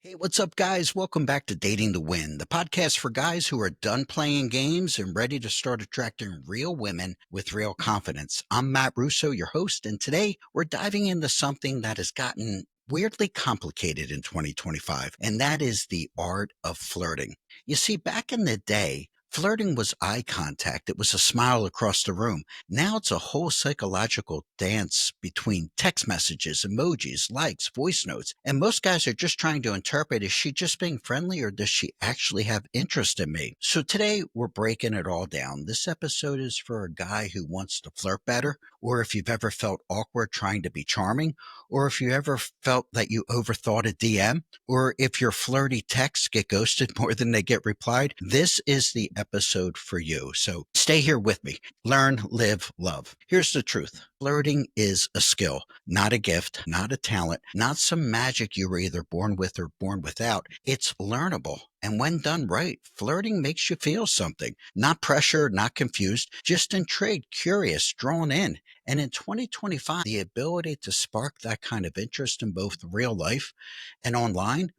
Hey, what's up, guys? Welcome back to Dating to Win, the podcast for guys who are done playing games and ready to start attracting real women with real confidence. I'm Matt Russo, your host, and today we're diving into something that has gotten weirdly complicated in 2025, and that is the art of flirting. You see, back in the day, flirting was eye contact, it was a smile across the room. Now it's a whole psychological dance between text messages, emojis, likes, voice notes. And most guys are just trying to interpret, is she just being friendly or does she actually have interest in me? So today we're breaking it all down. This episode is for a guy who wants to flirt better, or if you've ever felt awkward trying to be charming, or if you ever felt that you overthought a DM, or if your flirty texts get ghosted more than they get replied. This is the episode for you. So stay here with me. Learn, live, love. Here's the truth. Flirting is a skill, not a gift, not a talent, not some magic you were either born with or born without. It's learnable. And when done right, flirting makes you feel something. Not pressured, not confused, just intrigued, curious, drawn in. And in 2025, the ability to spark that kind of interest in both real life and online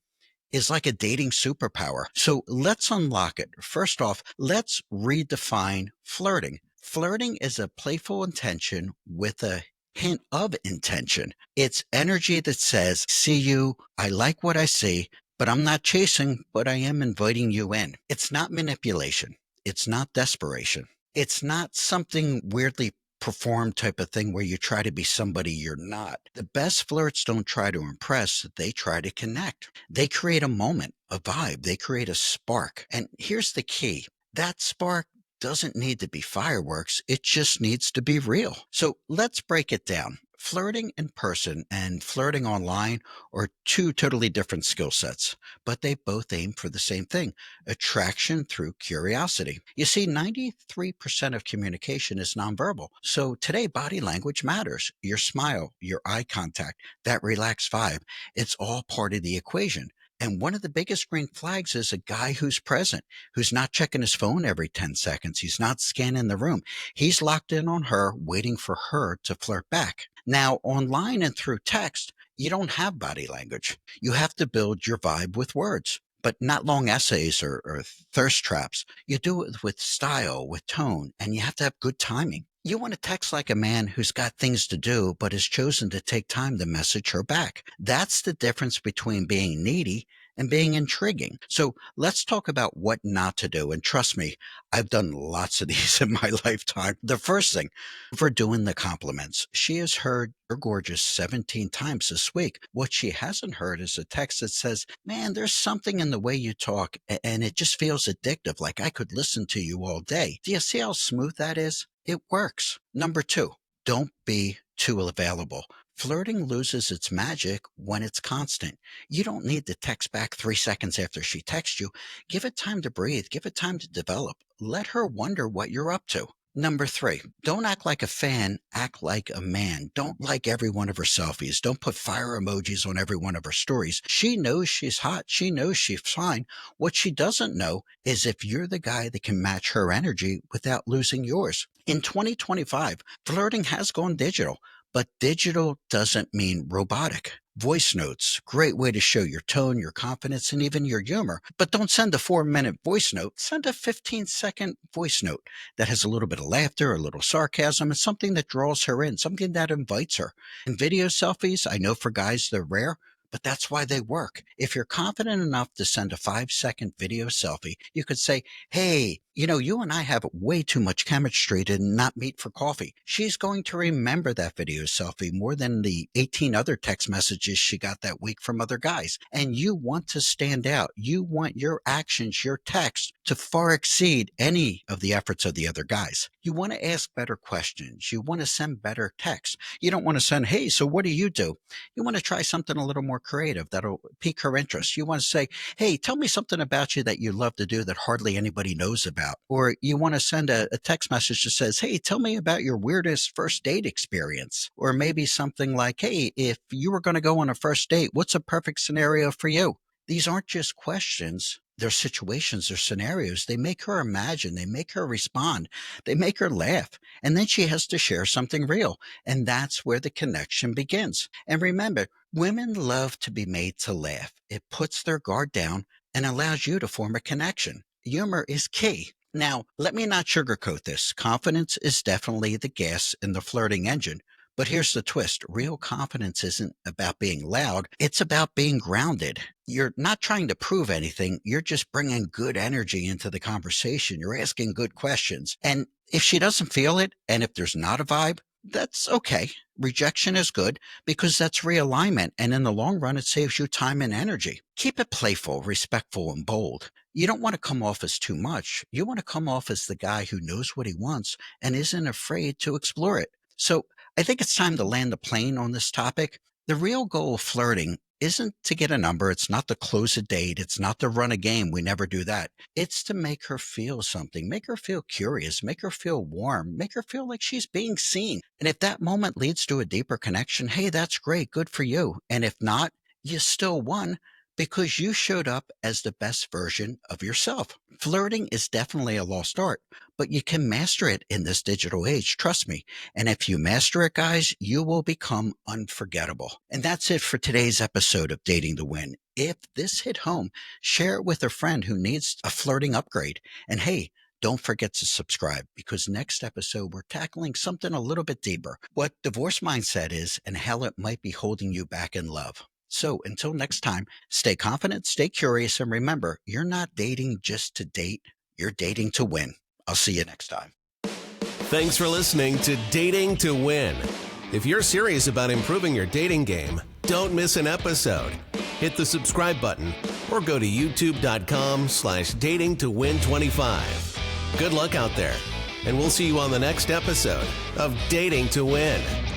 is like a dating superpower. So let's unlock it. First off, let's redefine flirting. Flirting is a playful intention with a hint of intention. It's energy that says, see you, I like what I see, but I'm not chasing, but I am inviting you in. It's not manipulation. It's not desperation. It's not something weirdly perform type of thing where you try to be somebody you're not. The best flirts don't try to impress, they try to connect. They create a moment, a vibe, they create a spark. And here's the key, that spark doesn't need to be fireworks, it just needs to be real. So let's break it down. Flirting in person and flirting online are two totally different skill sets, but they both aim for the same thing, attraction through curiosity. You see, 93% of communication is nonverbal. So today, body language matters. Your smile, your eye contact, that relaxed vibe, it's all part of the equation. And one of the biggest green flags is a guy who's present, who's not checking his phone every 10 seconds. He's not scanning the room. He's locked in on her, waiting for her to flirt back. Now, online and through text, you don't have body language. You have to build your vibe with words, but not long essays or thirst traps. You do it with style, with tone, and you have to have good timing. You want to text like a man who's got things to do, but has chosen to take time to message her back. That's the difference between being needy and being intriguing. So let's talk about what not to do. And trust me, I've done lots of these in my lifetime. The first thing, for doing the compliments. She has heard you're gorgeous 17 times this week. What she hasn't heard is a text that says, man, there's something in the way you talk and it just feels addictive. Like I could listen to you all day. Do you see how smooth that is? It works. Number two, don't be too available. Flirting loses its magic when it's constant. You don't need to text back 3 seconds after she texts you. Give it time to breathe. Give it time to develop. Let her wonder what you're up to. Number three, don't act like a fan, act like a man. Don't like every one of her selfies. Don't put fire emojis on every one of her stories. She knows she's hot. She knows she's fine. What she doesn't know is if you're the guy that can match her energy without losing yours. In 2025, flirting has gone digital, but digital doesn't mean robotic. Voice notes, great way to show your tone, your confidence, and even your humor. But don't send a 4 minute voice note. Send a 15-second voice note that has a little bit of laughter, a little sarcasm, and something that draws her in, something that invites her. And video selfies, I know for guys they're rare, but that's why they work. If you're confident enough to send a 5 second video selfie, you could say, hey, you and I have way too much chemistry to not meet for coffee. She's going to remember that video selfie more than the 18 other text messages she got that week from other guys. And you want to stand out. You want your actions, your text to far exceed any of the efforts of the other guys. You want to ask better questions. You want to send better texts. You don't want to send, hey, so what do you do? You want to try something a little more creative that'll pique her interest. You want to say, hey, tell me something about you that you love to do that hardly anybody knows about. Or you want to send a text message that says, hey, tell me about your weirdest first date experience. Or maybe something like, hey, if you were going to go on a first date, what's a perfect scenario for you? These aren't just questions. their situations, their scenarios. They make her imagine, they make her respond, they make her laugh. And then she has to share something real. And that's where the connection begins. And remember, women love to be made to laugh. It puts their guard down and allows you to form a connection. Humor is key. Now, let me not sugarcoat this. Confidence is definitely the gas in the flirting engine. But here's the twist. Real confidence isn't about being loud. It's about being grounded. You're not trying to prove anything. You're just bringing good energy into the conversation. You're asking good questions. And if she doesn't feel it, and if there's not a vibe, that's okay. Rejection is good because that's realignment. And in the long run, it saves you time and energy. Keep it playful, respectful, and bold. You don't want to come off as too much. You want to come off as the guy who knows what he wants and isn't afraid to explore it. So I think it's time to land the plane on this topic. The real goal of flirting isn't to get a number. It's not to close a date. It's not to run a game. We never do that. It's to make her feel something, make her feel curious, make her feel warm, make her feel like she's being seen. And if that moment leads to a deeper connection, hey, that's great. Good for you. And if not, you still won because you showed up as the best version of yourself. Flirting is definitely a lost art, but you can master it in this digital age. Trust me. And if you master it, guys, you will become unforgettable. And that's it for today's episode of Dating to Win. If this hit home, share it with a friend who needs a flirting upgrade. And hey, don't forget to subscribe because next episode, we're tackling something a little bit deeper. What divorce mindset is and how it might be holding you back in love. So until next time, stay confident, stay curious, and remember, you're not dating just to date. You're dating to win. I'll see you next time. Thanks for listening to Dating to Win. If you're serious about improving your dating game, don't miss an episode. Hit the subscribe button or go to youtube.com/datingtowin25. Good luck out there, and we'll see you on the next episode of Dating to Win.